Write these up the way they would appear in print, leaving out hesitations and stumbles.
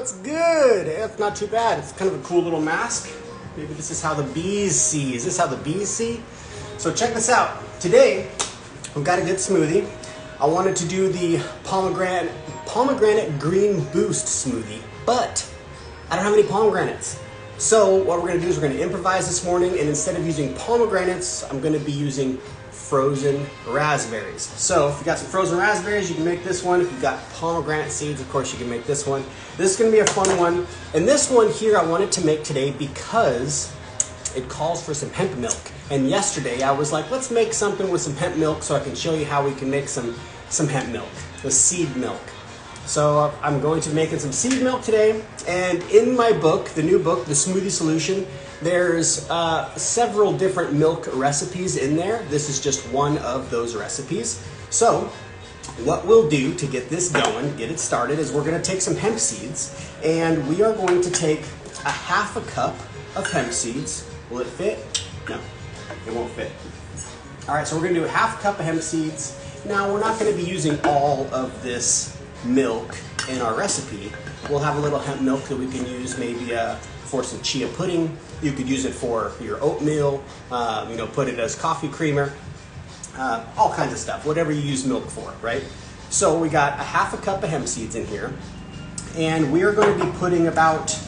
what's good? It's not too bad. It's kind of a cool little mask. Maybe this is how the bees see. Is this how the bees see? So check this out. Today, we've got a good smoothie. I wanted to do the Pomegranate Green Boost Smoothie, but I don't have any pomegranates. So what we're gonna do is we're gonna improvise this morning, and instead of using pomegranates, I'm gonna be using frozen raspberries. So if you got some frozen raspberries, you can make this one. If you've got pomegranate seeds, of course, you can make this one. This is gonna be a fun one. And this one here I wanted to make today because it calls for some hemp milk. And yesterday I was like, let's make something with some hemp milk so I can show you how we can make some hemp milk, the seed milk. So I'm going to be making some seed milk today. And in my book, the new book, The Smoothie Solution, there's several different milk recipes in there. This is just one of those recipes. So what we'll do to get this going, get it started, is we're gonna take some hemp seeds, and we are going to take a half a cup of hemp seeds. Will it fit? No, it won't fit. All right, so we're gonna do a half cup of hemp seeds. Now, we're not gonna be using all of this milk in our recipe. We'll have a little hemp milk that we can use maybe for some chia pudding. You could use it for your oatmeal, put it as coffee creamer, all kinds of stuff, whatever you use milk for, right? So we got a half a cup of hemp seeds in here, and we are going to be putting about,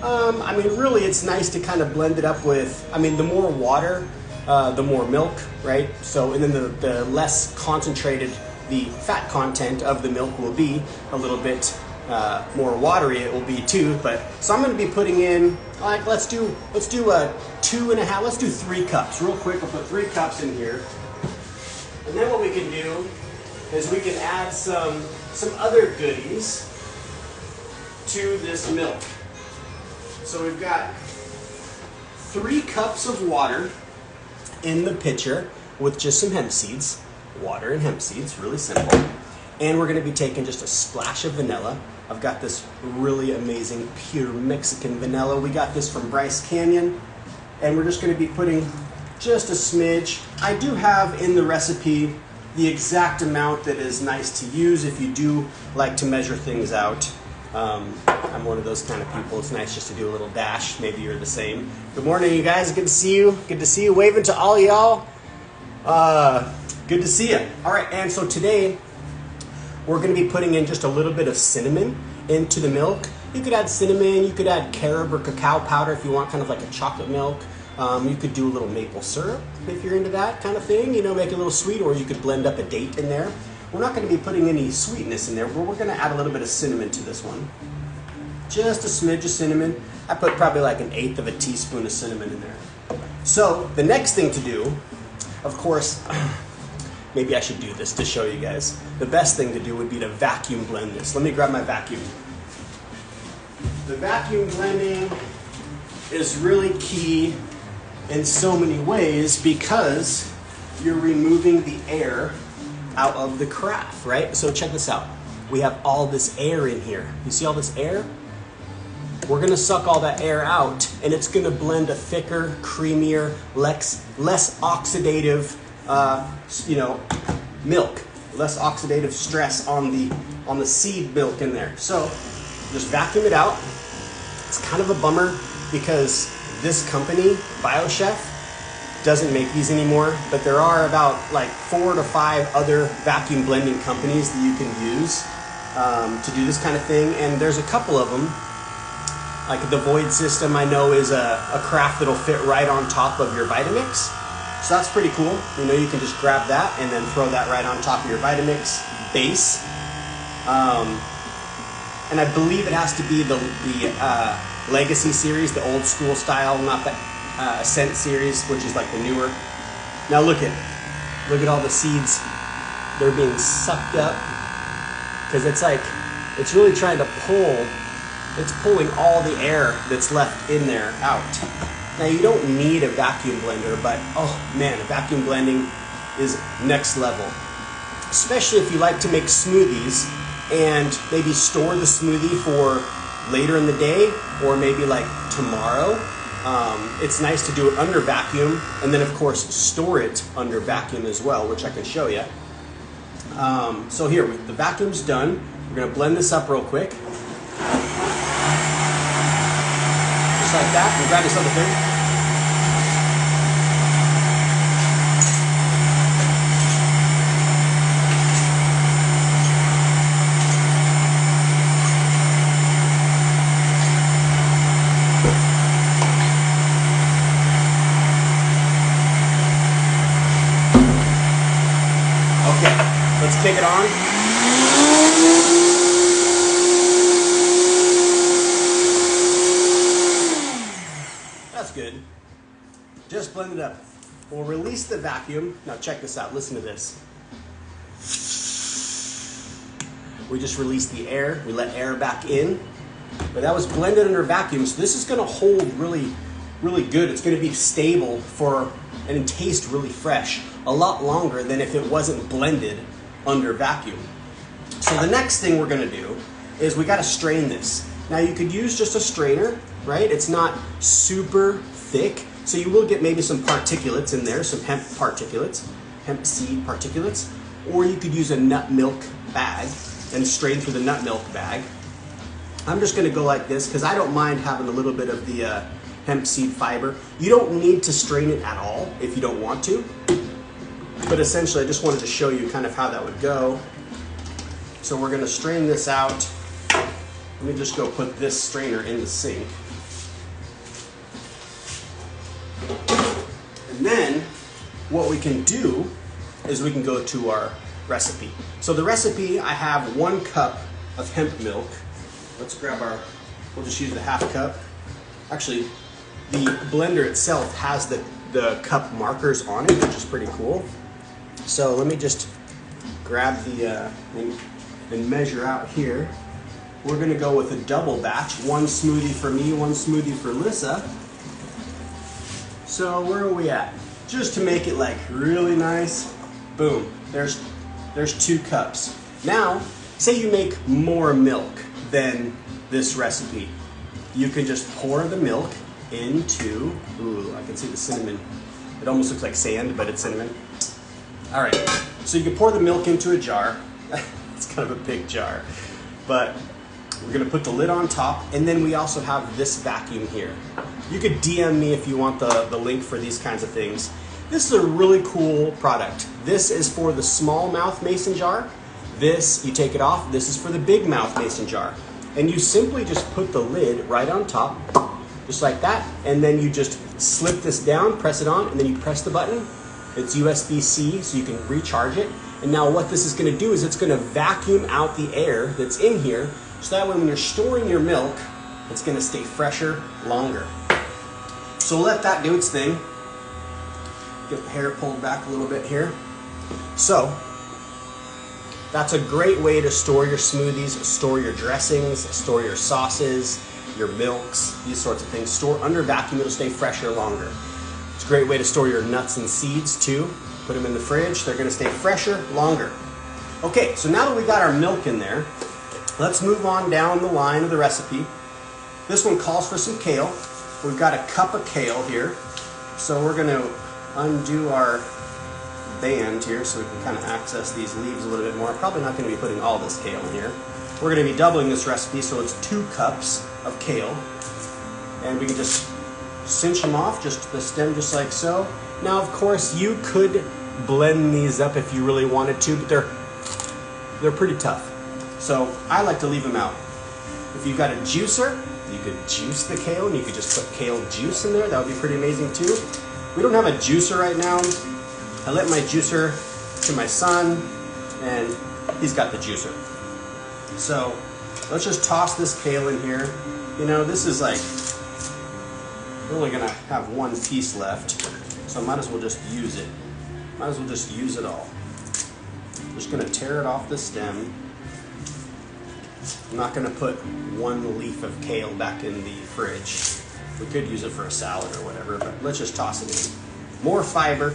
really it's nice to kind of blend it up with, the more water, the more milk, right? So, and then the less concentrated the fat content of the milk will be, a little bit more watery it will be too. But so I'm going to be putting in, like, let's do 3 cups real quick. I'll put 3 cups in here, and then what we can do is we can add some other goodies to this milk. So we've got 3 cups of water in the pitcher with just some hemp seeds. Water and hemp seeds, really simple. And we're going to be taking just a splash of vanilla. I've got this really amazing pure Mexican vanilla. We got this from Bryce Canyon, and we're just going to be putting just a smidge. I do have in the recipe the exact amount that is nice to use if you do like to measure things out. I'm one of those kind of people. It's nice just to do a little dash. Maybe you're the same. Good morning, you guys. Good to see you. Good to see you. Waving to all y'all. Good to see you. All right, and so today we're going to be putting in just a little bit of cinnamon into the milk. You could add cinnamon, you could add carob or cacao powder if you want kind of like a chocolate milk. You could do a little maple syrup if you're into that kind of thing, make it a little sweet, or you could blend up a date in there. We're not going to be putting any sweetness in there, but we're going to add a little bit of cinnamon to this one. Just a smidge of cinnamon. I put probably like 1/8 of a teaspoon of cinnamon in there. So the next thing to do, of course, maybe I should do this to show you guys. The best thing to do would be to vacuum blend this. Let me grab my vacuum. The vacuum blending is really key in so many ways because you're removing the air out of the carafe, right? So check this out. We have all this air in here. You see all this air? We're gonna suck all that air out, and it's gonna blend a thicker, creamier, less oxidative milk, less oxidative stress on the seed milk in there. So just vacuum it out. It's kind of a bummer because this company, BioChef, doesn't make these anymore, but there are about like 4 to 5 other vacuum blending companies that you can use to do this kind of thing, and there's a couple of them. Like the Void system, I know, is a craft that'll fit right on top of your Vitamix. So that's pretty cool. You can just grab that and then throw that right on top of your Vitamix base. And I believe it has to be the Legacy series, the old school style, not the Ascent series, which is like the newer. Now look at all the seeds. They're being sucked up because it's really trying to pull. It's pulling all the air that's left in there out. Now you don't need a vacuum blender, but oh man, vacuum blending is next level. Especially if you like to make smoothies and maybe store the smoothie for later in the day or maybe like tomorrow. It's nice to do it under vacuum, and then of course store it under vacuum as well, which I can show you. So here, the vacuum's done. We're gonna blend this up real quick. just like that. And grab this other thing. Okay, let's kick it on. That's good. Just blend it up. We'll release the vacuum. Now check this out, listen to this. We just released the air, we let air back in, but that was blended under vacuum, so this is gonna hold really, really good. It's gonna be stable and taste really fresh, a lot longer than if it wasn't blended under vacuum. So the next thing we're gonna do is we gotta strain this. Now you could use just a strainer, right? It's not super thick, so you will get maybe some particulates in there, some hemp particulates, hemp seed particulates, or you could use a nut milk bag and strain through the nut milk bag. I'm just gonna go like this because I don't mind having a little bit of the hemp seed fiber. You don't need to strain it at all if you don't want to, but essentially I just wanted to show you kind of how that would go. So we're gonna strain this out. Let me just go put this strainer in the sink. And then what we can do is we can go to our recipe. So the recipe, I have 1 cup of hemp milk. Let's grab we'll just use the half cup. Actually, the blender itself has the cup markers on it, which is pretty cool. So let me just grab and measure out here. We're gonna go with a double batch, 1 smoothie for me, 1 smoothie for Lissa. So where are we at? Just to make it like really nice, boom, there's 2 cups. Now, say you make more milk than this recipe. You can just pour the milk into, ooh, I can see the cinnamon. It almost looks like sand, but it's cinnamon. All right, so you can pour the milk into a jar. It's kind of a big jar, but we're gonna put the lid on top, and then we also have this vacuum here. You could DM me if you want the link for these kinds of things. This is a really cool product. This is for the small mouth mason jar. This, you take it off, this is for the big mouth mason jar. And you simply just put the lid right on top, just like that, and then you just slip this down, press it on, and then you press the button. It's USB-C, so you can recharge it. And now what this is gonna do is it's gonna vacuum out the air that's in here, so that way when you're storing your milk, it's gonna stay fresher longer. So let that do its thing. Get the hair pulled back a little bit here. So, that's a great way to store your smoothies, store your dressings, store your sauces, your milks, these sorts of things. Store under vacuum, it'll stay fresher longer. It's a great way to store your nuts and seeds too. Put them in the fridge, they're gonna stay fresher longer. Okay, so now that we got our milk in there, let's move on down the line of the recipe. This one calls for some kale. We've got a cup of kale here. So we're gonna undo our band here so we can kind of access these leaves a little bit more. I'm probably not gonna be putting all this kale in here. We're gonna be doubling this recipe, so it's 2 cups of kale. And we can just cinch them off, just the stem just like so. Now, of course, you could blend these up if you really wanted to, but they're pretty tough. So I like to leave them out. If you've got a juicer, you could juice the kale and you could just put kale juice in there. That would be pretty amazing too. We don't have a juicer right now. I lent my juicer to my son and he's got the juicer. So let's just toss this kale in here. You know, this is like, we're only gonna have 1 piece left, so I might as well just use it. Might as well just use it all. I'm just gonna tear it off the stem. I'm not gonna put 1 leaf of kale back in the fridge. We could use it for a salad or whatever, but let's just toss it in. More fiber,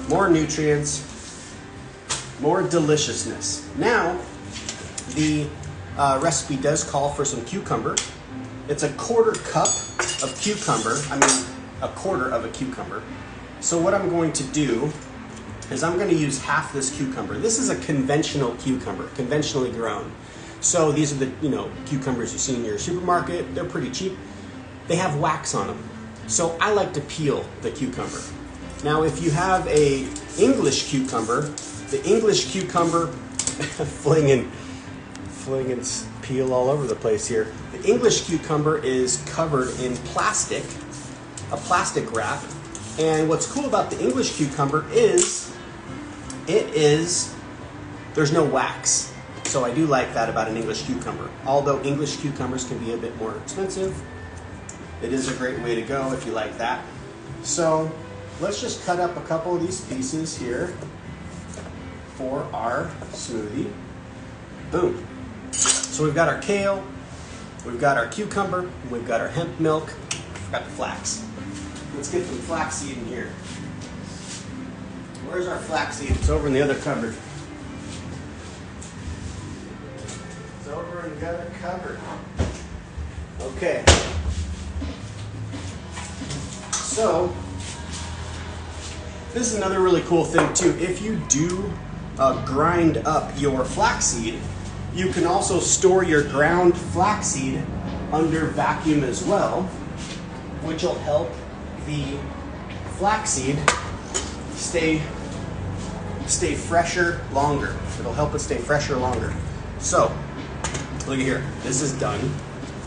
more nutrients, more deliciousness. Now, the recipe does call for some cucumber. It's a 1/4 cup of cucumber, a 1/4 of a cucumber. So what I'm going to do is I'm gonna use half this cucumber. This is a conventional cucumber, conventionally grown. So these are the cucumbers you see in your supermarket. They're pretty cheap. they have wax on them. So I like to peel the cucumber. Now if you have a English cucumber, the English cucumber, flinging peel all over the place here. The English cucumber is covered in plastic, a plastic wrap. And what's cool about the English cucumber is there's no wax. So I do like that about an English cucumber. Although English cucumbers can be a bit more expensive, it is a great way to go if you like that. So let's just cut up a couple of these pieces here for our smoothie. Boom. So we've got our kale, we've got our cucumber, and we've got our hemp milk. Forgot the flax. Let's get some flaxseed in here. Where's our flaxseed? It's over in the other cupboard. It's over in the other cupboard. Okay. So, this is another really cool thing too. If you do grind up your flaxseed, you can also store your ground flaxseed under vacuum as well, which will help the flaxseed stay fresher longer. It'll help it stay fresher longer. So, look at here. This is done.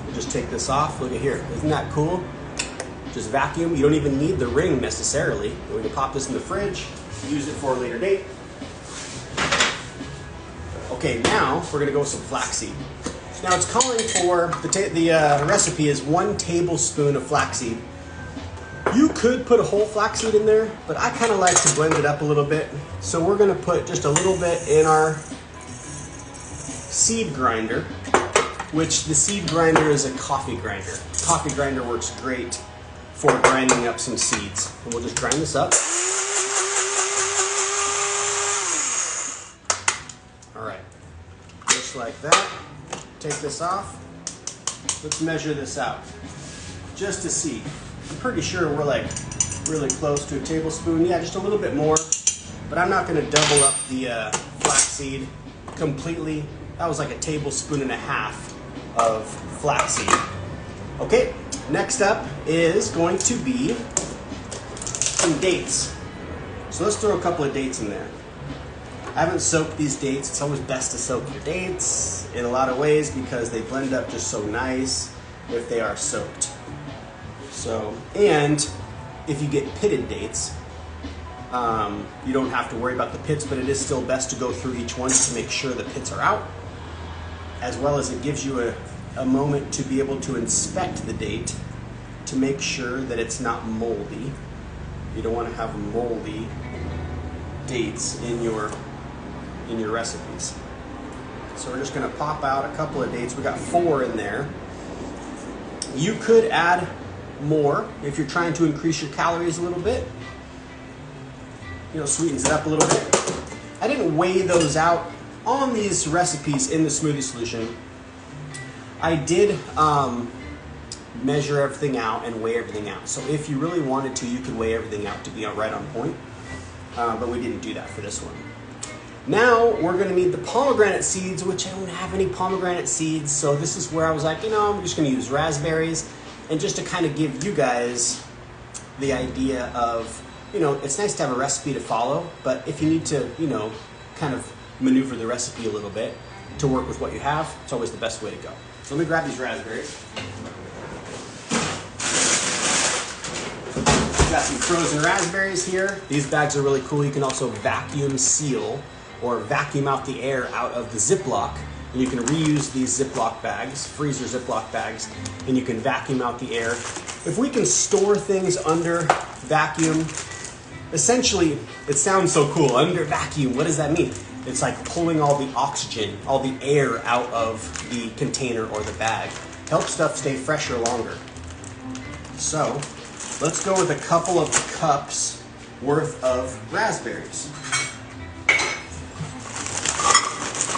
We'll just take this off. Look at here. Isn't that cool? Just vacuum. You don't even need the ring necessarily. We can pop this in the fridge, use it for a later date. Okay, now we're going to go with some flaxseed. Now it's calling for, the recipe is 1 tablespoon of flaxseed. You could put a whole flaxseed in there, but I kind of like to blend it up a little bit. So we're going to put just a little bit in our seed grinder, which the seed grinder is a coffee grinder. Coffee grinder works great for grinding up some seeds. And we'll just grind this up. All right, just like that. Take this off. Let's measure this out just to see. I'm pretty sure we're like really close to a tablespoon. Yeah, just a little bit more, but I'm not going to double up the flaxseed completely. That was like a tablespoon and a half of flaxseed. Okay, next up is going to be some dates. So let's throw a couple of dates in there. I haven't soaked these dates. It's always best to soak your dates in a lot of ways because they blend up just so nice if they are soaked. So, and if you get pitted dates, you don't have to worry about the pits, but it is still best to go through each one to make sure the pits are out, as well as it gives you a moment to be able to inspect the date to make sure that it's not moldy. You don't want to have moldy dates in your recipes. So we're just going to pop out a couple of dates. We got 4 in there. You could add more if you're trying to increase your calories a little bit. You know, sweetens it up a little bit. I didn't weigh those out on these recipes in the smoothie solution. I did measure everything out and weigh everything out. So if you really wanted to, you could weigh everything out to be right on point. But we didn't do that for this one. Now we're going to need the pomegranate seeds, which I don't have any pomegranate seeds. So this is where I was like, you know, I'm just going to use raspberries. And just to kind of give you guys the idea of, you know, it's nice to have a recipe to follow, but if you need to, you know, kind of maneuver the recipe a little bit to work with what you have, it's always the best way to go. So let me grab these raspberries. We've got some frozen raspberries here. These bags are really cool. You can also vacuum seal or vacuum out the air out of the Ziploc. And you can reuse these Ziploc bags, freezer Ziploc bags, and you can vacuum out the air. If we can store things under vacuum, essentially, it sounds so cool. Under vacuum, what does that mean? It's like pulling all the oxygen, all the air out of the container or the bag. Helps stuff stay fresher longer. So, let's go with a couple of cups worth of raspberries.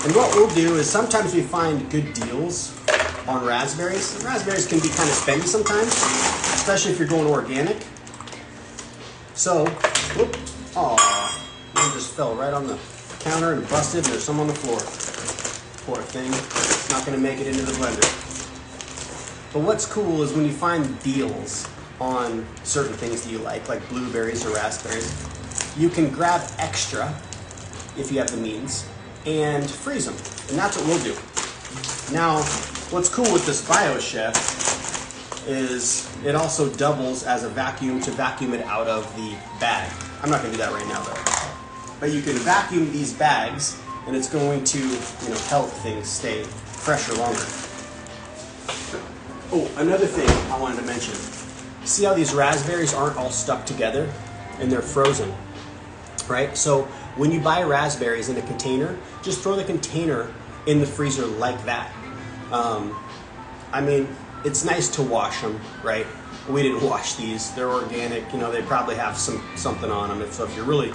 And what we'll do is sometimes we find good deals on raspberries. Raspberries can be kind of spendy sometimes, especially if you're going organic. So, whoop, aw, one just fell right on the counter and busted, and there's some on the floor. Poor thing, it's not going to make it into the blender. But what's cool is when you find deals on certain things that you like blueberries or raspberries, you can grab extra if you have the means and freeze them. And that's what we'll do. Now, what's cool with this BioChef is it also doubles as a vacuum to vacuum it out of the bag. I'm not gonna do that right now though. But you can vacuum these bags and it's going to, help things stay fresher longer. Oh, another thing I wanted to mention. See how these raspberries aren't all stuck together and they're frozen, right? So when you buy raspberries in a container, just throw the container in the freezer like that. It's nice to wash them, right? We didn't wash these. They're organic. They probably have something on them. So if you're really,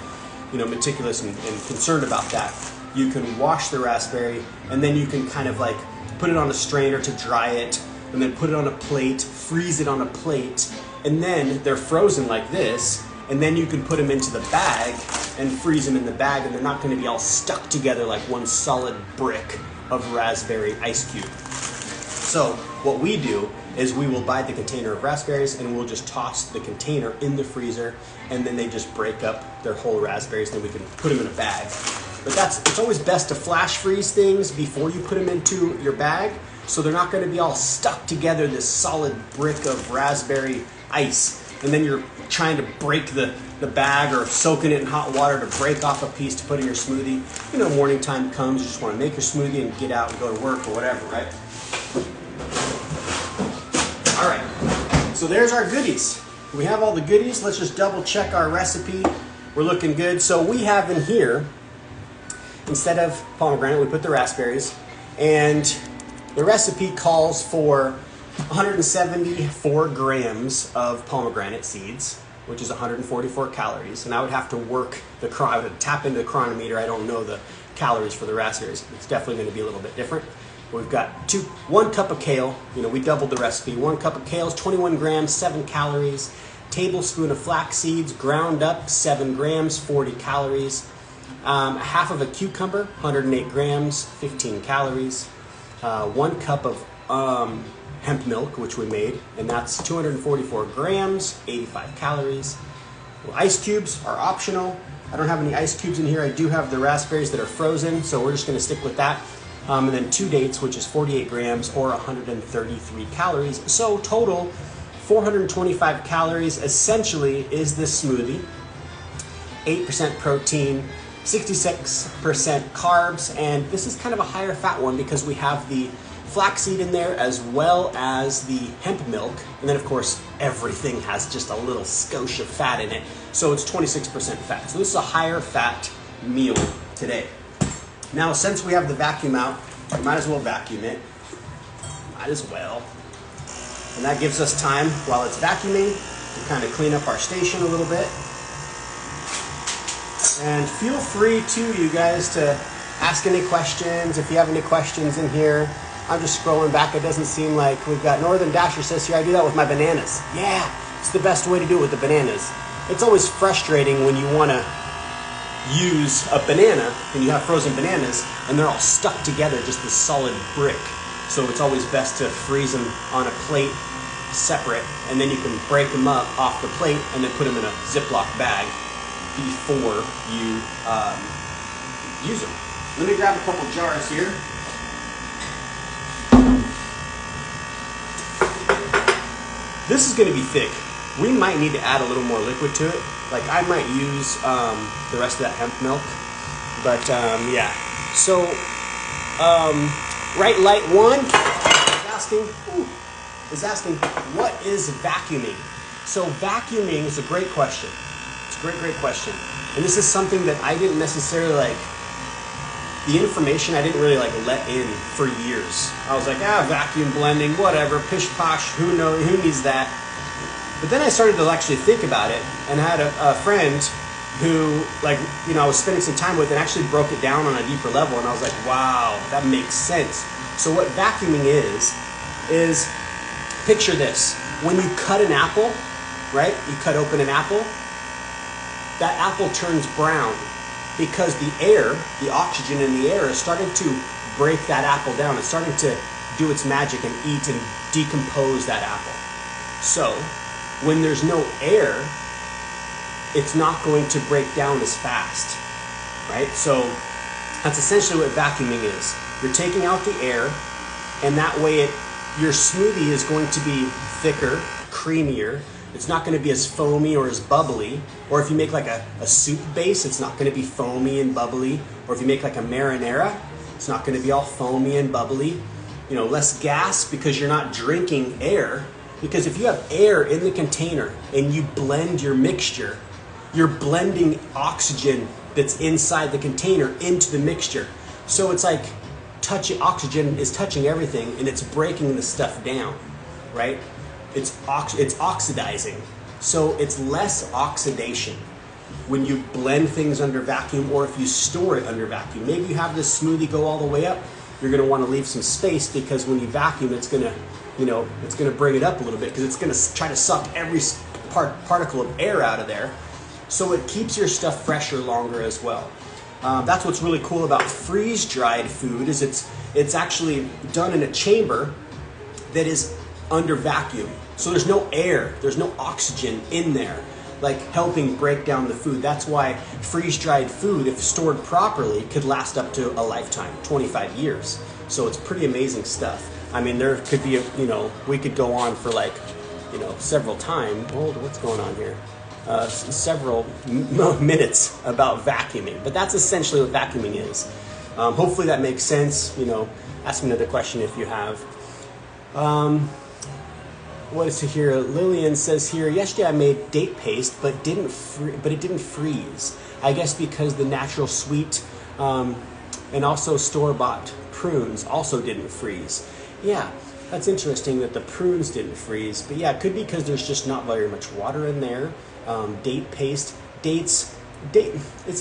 meticulous and concerned about that, you can wash the raspberry and then you can kind of like put it on a strainer to dry it and then put it on a plate, freeze it on a plate, and then they're frozen like this, and then you can put them into the bag and freeze them in the bag, and they're not going to be all stuck together like one solid brick of raspberry ice cube. So what we do is we will buy the container of raspberries and we'll just toss the container in the freezer, and then they just break up their whole raspberries, and then we can put them in a bag. But it's always best to flash freeze things before you put them into your bag, so they're not going to be all stuck together, this solid brick of raspberry ice. And then you're trying to break the bag or soaking it in hot water to break off a piece to put in your smoothie. Morning time comes, you just want to make your smoothie and get out and go to work or whatever, right? All right, so there's our goodies. We have all the goodies. Let's just double check our recipe. We're looking good. So we have in here, instead of pomegranate, we put the raspberries, and the recipe calls for 174 grams of pomegranate seeds, which is 144 calories. And I would have to I would tap into the chronometer. I don't know the calories for the raspberries. It's definitely going to be a little bit different. We've got 1 cup of kale. We doubled the recipe. 1 cup of kale is 21 grams, 7 calories. Tablespoon of flax seeds, ground up, 7 grams, 40 calories. Half of a cucumber, 108 grams, 15 calories. 1 cup of hemp milk, which we made, and that's 244 grams, 85 calories. Well, ice cubes are optional. I don't have any ice cubes in here. I do have the raspberries that are frozen, so we're just going to stick with that. And then 2 dates, which is 48 grams or 133 calories. So total 425 calories essentially is this smoothie. 8% protein, 66% carbs, and this is kind of a higher fat one because we have the flaxseed in there as well as the hemp milk, and then of course everything has just a little skosh of fat in it, so it's 26% fat. So this is a higher fat meal today. Now, since we have the vacuum out, we might as well vacuum it. Might as well. And that gives us time while it's vacuuming to kind of clean up our station a little bit. And feel free too, you guys, to ask any questions. If you have any questions in here, I'm just scrolling back. It doesn't seem like we've got Northern Dasher says here, I do that with my bananas. Yeah, it's the best way to do it with the bananas. It's always frustrating when you want to use a banana and you have frozen bananas and they're all stuck together, just this solid brick. So it's always best to freeze them on a plate separate, and then you can break them up off the plate and then put them in a Ziploc bag before you use them. Let me grab a couple jars here. This is going to be thick. We might need to add a little more liquid to it. Like I might use the rest of that hemp milk, but yeah. So Right Light 1 is asking, what is vacuuming? So vacuuming is a great question. It's a great question. And this is something that I didn't necessarily the information I didn't really let in for years. I was like, vacuum blending, whatever, pish posh, who needs that? But then I started to actually think about it, and I had a friend who, I was spending some time with and actually broke it down on a deeper level, and I was like, wow, that makes sense. So what vacuuming is picture this. When you cut an apple, right? You cut open an apple, that apple turns brown because the air, the oxygen in the air is starting to break that apple down. It's starting to do its magic and eat and decompose that apple. So when there's no air, it's not going to break down as fast, right? So that's essentially what vacuuming is. You're taking out the air, and that way your smoothie is going to be thicker, creamier. It's not going to be as foamy or as bubbly. Or if you make like a soup base, it's not going to be foamy and bubbly. Or if you make like a marinara, it's not going to be all foamy and bubbly. You know, less gas because you're not drinking air. Because if you have air in the container and you blend your mixture, you're blending oxygen that's inside the container into the mixture. So it's like oxygen is touching everything and it's breaking the stuff down, right? It's oxidizing. So it's less oxidation when you blend things under vacuum, or if you store it under vacuum. Maybe you have this smoothie go all the way up. You're going to want to leave some space, because when you vacuum, it's going to, it's going to bring it up a little bit, because it's going to try to suck every particle of air out of there. So it keeps your stuff fresher longer as well. That's what's really cool about freeze-dried food, is it's actually done in a chamber that is under vacuum. So there's no air, there's no oxygen in there, like helping break down the food. That's why freeze-dried food, if stored properly, could last up to a lifetime, 25 years. So it's pretty amazing stuff. I mean, there could be we could go on for like, several times. Hold, what's going on here? Several minutes about vacuuming, but that's essentially what vacuuming is. Hopefully that makes sense. Ask me another question if you have. What is it here? Lillian says here, yesterday I made date paste, but it didn't freeze. I guess because the natural sweet and also store-bought prunes also didn't freeze. Yeah, that's interesting that the prunes didn't freeze. But yeah, it could be because there's just not very much water in there. Date paste, it's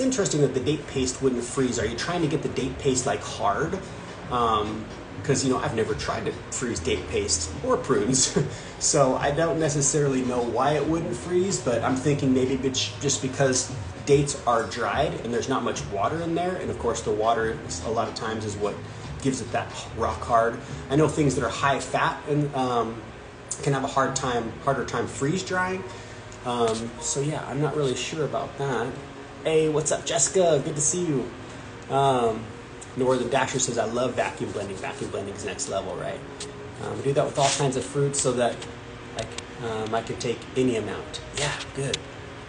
interesting that the date paste wouldn't freeze. Are you trying to get the date paste like hard? Because I've never tried to freeze date paste or prunes, so I don't necessarily know why it wouldn't freeze, but I'm thinking maybe it's just because dates are dried and there's not much water in there, and of course the water a lot of times is what gives it that rock hard. I know things that are high fat and can have a harder time freeze drying. So yeah, I'm not really sure about that. Hey, what's up, Jessica? Good to see you. Northern Dasher says, I love vacuum blending. Vacuum blending is next level, right? I do that with all kinds of fruits so that I can take any amount. Yeah, good.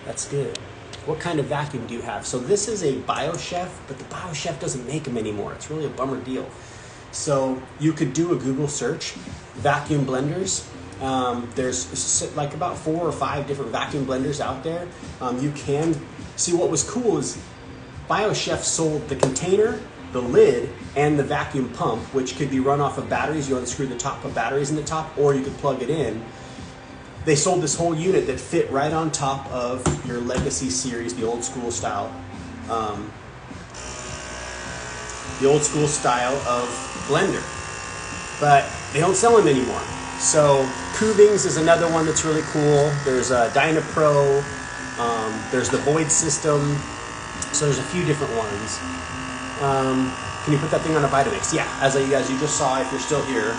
That's good. What kind of vacuum do you have? So this is a BioChef, but the BioChef doesn't make them anymore. It's really a bummer deal. So you could do a Google search, vacuum blenders. There's like about 4 or 5 different vacuum blenders out there. You can see what was cool is BioChef sold the container, the lid, and the vacuum pump, which could be run off of batteries. You unscrew the top, put batteries in the top, or you could plug it in. They sold this whole unit that fit right on top of your Legacy series, the old school style of blender. But they don't sell them anymore. So Kuvings is another one that's really cool. There's Dynapro. There's the Void system. So there's a few different ones. Can you put that thing on a Vitamix? Yeah, as you just saw, if you're still here,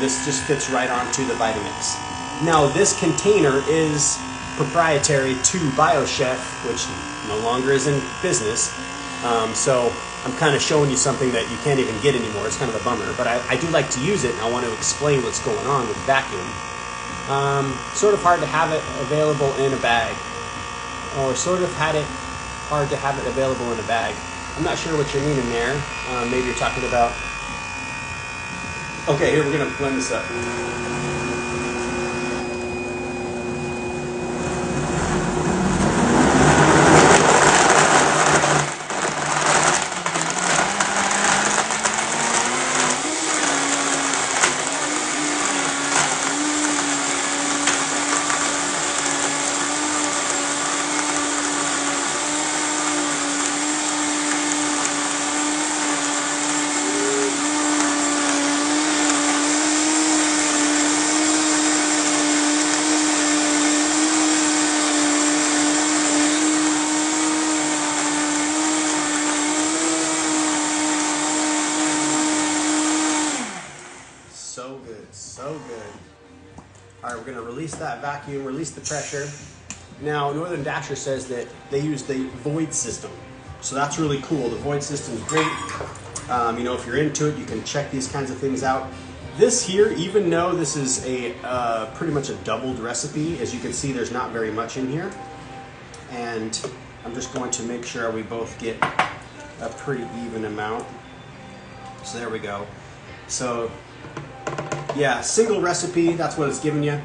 this just fits right onto the Vitamix. Now this container is proprietary to BioChef, which no longer is in business. So I'm kind of showing you something that you can't even get anymore. It's kind of a bummer, but I do like to use it, and I want to explain what's going on with vacuum. Sort of hard to have it available in a bag, or sort of had it hard to have it available in a bag. I'm not sure what you're meaning there. Maybe you're talking about... Okay, here, we're going to blend this up. good, so good. All right, we're gonna release that vacuum, release the pressure. Now, Northern Dasher says that they use the void system. So that's really cool. The void system is great. You know, if you're into it, you can check these kinds of things out. This here, even though this is a pretty much a doubled recipe, as you can see, there's not very much in here. And I'm just going to make sure we both get a pretty even amount. So there we go. So yeah, single recipe, that's what it's giving you.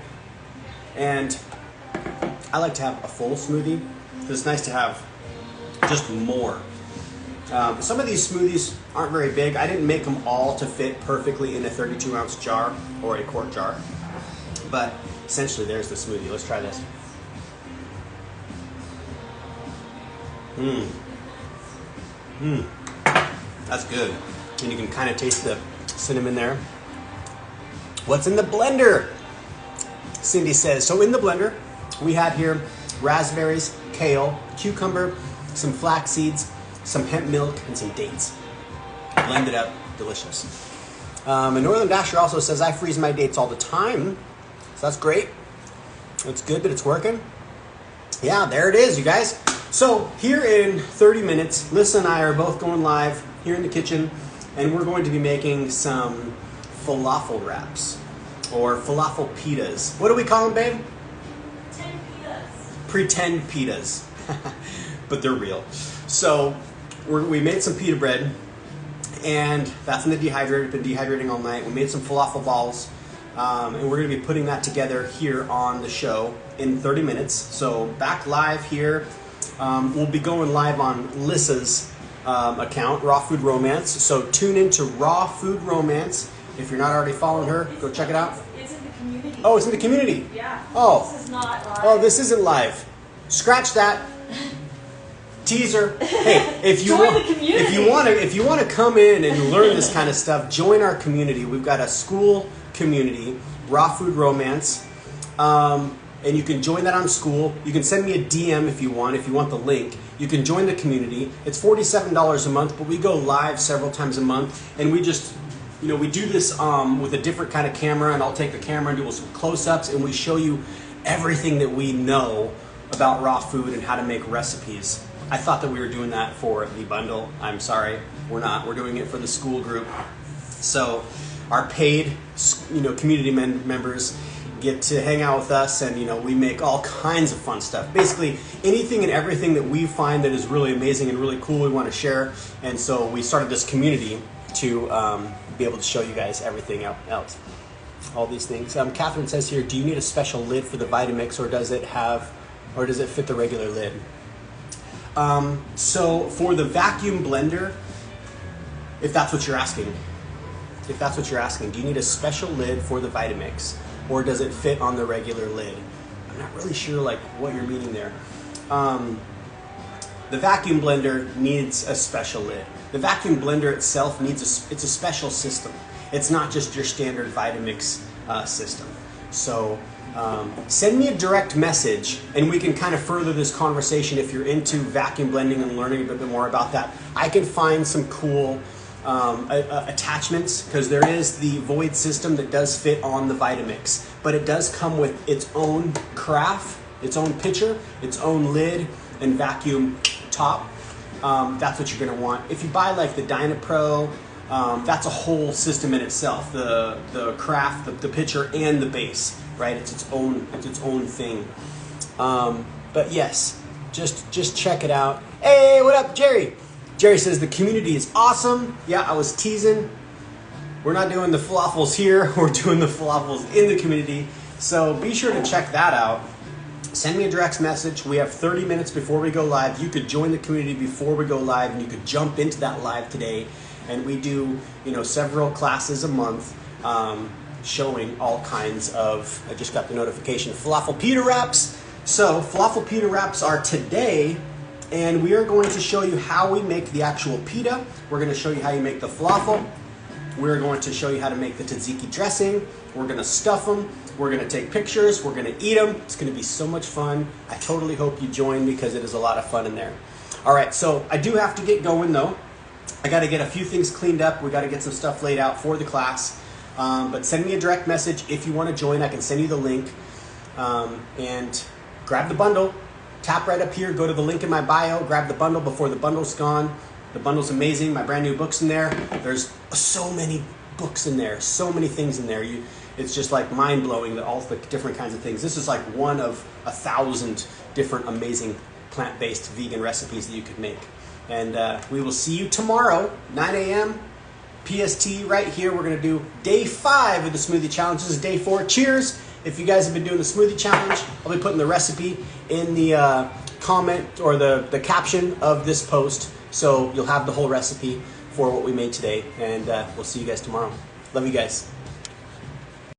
And I like to have a full smoothie. It's nice to have just more. Some of these smoothies aren't very big. I didn't make them all to fit perfectly in a 32-ounce jar or a quart jar. But essentially, there's the smoothie. Let's try this. That's good. And you can kind of taste the cinnamon there. What's in the blender? Cindy says, so in the blender, we have here raspberries, kale, cucumber, some flax seeds, some hemp milk, and some dates. Blend it up, delicious. And Northern Dasher also says, I freeze my dates all the time. So that's great. It's good that it's working. Yeah, there it is, you guys. So here in 30 minutes, Lisa and I are both going live here in the kitchen, and we're going to be making some falafel wraps, or falafel pitas. What do we call them, babe? Pretend pitas. But they're real. So we made some pita bread, and that's in the dehydrator. Been dehydrating all night. We made some falafel balls, and we're going to be putting that together here on the show in 30 minutes. So back live here. We'll be going live on Lissa's account, Raw Food Romance. So tune into Raw Food Romance. If you're not already following her, go check it out. It's in the community. Oh, it's in the community. Yeah. Oh. This is not live. Oh, this isn't live. Scratch that. Teaser. Hey, if you Join want, the community. if you want to come in and learn this kind of stuff, join our community. We've got a school community, Raw Food Romance, and you can join that on school. You can send me a DM if you want the link. You can join the community. It's $47 a month, but we go live several times a month, and we just, you know, we do this with a different kind of camera, and I'll take the camera and do some close-ups, and we show you everything that we know about raw food and how to make recipes. I thought that we were doing that for the bundle. I'm sorry, we're not. We're doing it for the school group. So our paid, you know, community members get to hang out with us, and you know, we make all kinds of fun stuff. Basically, anything and everything that we find that is really amazing and really cool, we want to share. And so we started this community to be able to show you guys everything else, all these things. Catherine says here, do you need a special lid for the Vitamix, or does it fit the regular lid? So for the vacuum blender, if that's what you're asking, do you need a special lid for the Vitamix, or does it fit on the regular lid? I'm not really sure like what you're meaning there. The vacuum blender needs a special lid. The vacuum blender itself it's a special system. It's not just your standard Vitamix system. So send me a direct message, and we can kind of further this conversation if you're into vacuum blending and learning a bit more about that. I can find some cool attachments, because there is the void system that does fit on the Vitamix, but it does come with its own carafe, its own pitcher, its own lid, and vacuum top. That's what you're going to want. If you buy like the DynaPro, that's a whole system in itself. The carafe, the pitcher, and the base, right? It's its own thing. But yes, just check it out. Hey, what up, Jerry? Jerry says the community is awesome. Yeah, I was teasing. We're not doing the falafels here. We're doing the falafels in the community. So be sure to check that out. Send me a direct message. We have 30 minutes before we go live. You could join the community before we go live, and you could jump into that live today. And we do, you know, several classes a month, showing all kinds of, I just got the notification, falafel pita wraps. So falafel pita wraps are today, and we are going to show you how we make the actual pita. We're going to show you how you make the falafel. We're going to show you how to make the tzatziki dressing. We're going to stuff them. We're going to take pictures. We're going to eat them. It's going to be so much fun. I totally hope you join, because it is a lot of fun in there. All right, so I do have to get going though. I got to get a few things cleaned up. We got to get some stuff laid out for the class. But send me a direct message if you want to join. I can send you the link. And grab the bundle. Tap right up here. Go to the link in my bio. Grab the bundle before the bundle's gone. The bundle's amazing. My brand new book's in there. There's so many books in there. So many things in there. It's just like mind-blowing, all the different kinds of things. This is like one of 1,000 different amazing plant-based vegan recipes that you could make. And we will see you tomorrow, 9 a.m. PST right here. We're going to do day 5 of the smoothie challenge. This is day 4. Cheers. If you guys have been doing the smoothie challenge, I'll be putting the recipe in the comment or the caption of this post. So you'll have the whole recipe for what we made today. And we'll see you guys tomorrow. Love you guys.